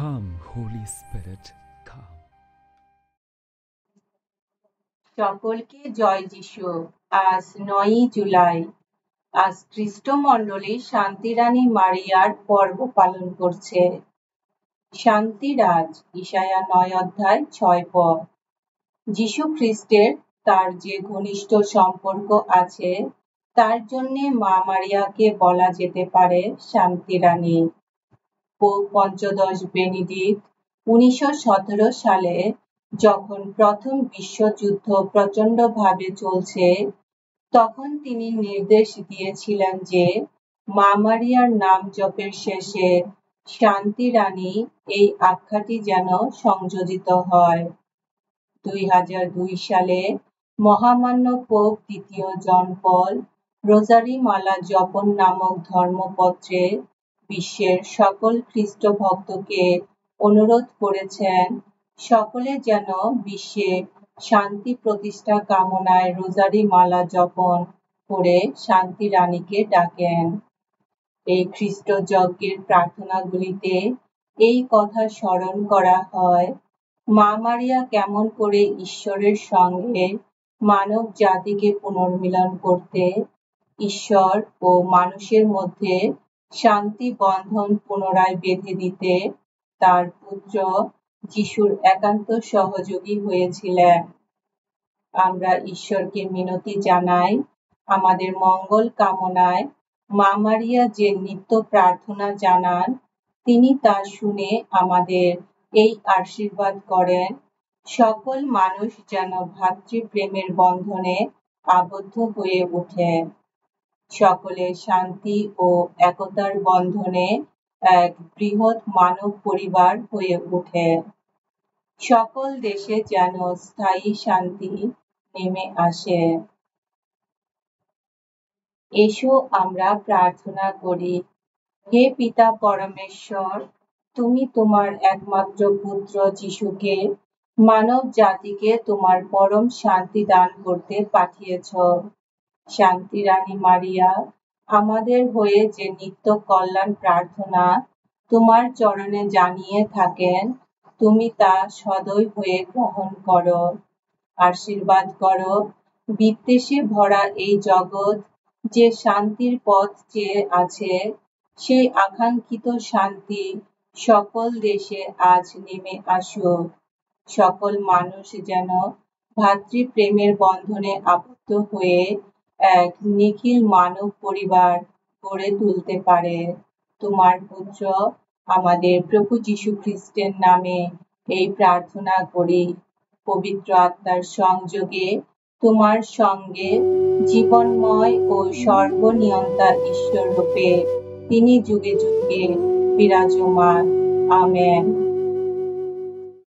Come, Holy Spirit, come. সকলকে জয় যিশু। আজ ৯ই জুলাই। আজ খ্রিস্টমণ্ডলী শান্তিরানী মারিয়ার পর্ব পালন করছে। শান্তিরাজ, ঈশায়া ৯ অধ্যায় ৬ পদ। যিশু খ্রিস্টের তার যে ঘনিষ্ঠ সম্পর্ক আছে, তার জন্যে মা মারিয়াকে বলা যেতে পারে শান্তিরানী। পোপ পঞ্চদশ বেনেডিক্ট ১৯১৭ সালে যখন প্রথম বিশ্বযুদ্ধ প্রচণ্ডভাবে চলছে, তখন তিনি নির্দেশ দিয়েছিলেন যে মা মারিয়ার নাম জপের শেষে শান্তিরানী এই আখ্যাটি যেন সংযোজিত হয়। ২০০২ সালে মহামান্য পোপ দ্বিতীয় জন পল রোজারি মালা জপন নামক ধর্মপত্রে বিশ্বের সকল খ্রিস্ট ভক্তকে অনুরোধ করেছেন সকলে যেন বিশ্বে শান্তি প্রতিষ্ঠা কামনায় রোজারি মালা জপন করে শান্তি রানীকে ডাকেন। এই খ্রিস্ট যজ্ঞের প্রার্থনাগুলিতে এই কথা স্মরণ করা হয়, মা মারিয়া কেমন করে ঈশ্বরের সঙ্গে মানব জাতিকে পুনর্মিলন করতে, ঈশ্বর ও মানুষের মধ্যে শান্তি বন্ধন পুনরায় বেঁধে দিতে তার পুত্র যিশুর একান্ত সহযোগী হয়েছিলেন। আমরা ঈশ্বরকে মিনতি জানাই, আমাদের মঙ্গল কামনায় মা মারিয়া যে নিত্য প্রার্থনা জানান, তিনি তা শুনে আমাদের এই আশীর্বাদ করেন, সকল মানুষ যেন ভ্রাতৃপ্রেমের বন্ধনে আবদ্ধ হয়ে ওঠে, সকলে শান্তি ও একতার বন্ধনে এক বৃহৎ মানব পরিবার হয়ে ওঠে, সকল দেশে যেন স্থায়ী শান্তি নেমে আসে। এসো আমরা প্রার্থনা করি। হে পিতা পরমেশ্বর, তুমি তোমার একমাত্র পুত্র যিশুকে মানব জাতিকে তোমার পরম শান্তি দান করতে পাঠিয়েছ। শান্তি রানী মারিয়া আমাদের হয়ে যে নিত্য কল্যাণ প্রার্থনা তোমার চরণে জানিয়ে থাকেন, তুমি তা সদয় হয়ে গ্রহণ করো, আশীর্বাদ করো। বিদ্বেষে ভরা এই জগৎ যে শান্তির পথ চেয়ে আছে, সেই আকাঙ্ক্ষিত শান্তি সকল দেশে আজ নেমে আসুক, সকল মানুষ যেন ভ্রাতৃপ্রেমের বন্ধনে আবদ্ধ হয়ে এক নিখিল মানব পরিবার গড়ে তুলতে পারে। তোমার পুত্র আমাদের প্রভু যীশু খ্রিস্টের নামে এই প্রার্থনা করি। পবিত্র আত্মার সংযোগে তোমার সঙ্গে জীবনময় ও সর্বনিয়ন্তা ঈশ্বর রূপে তিনি যুগে যুগে বিরাজমান। আমেন।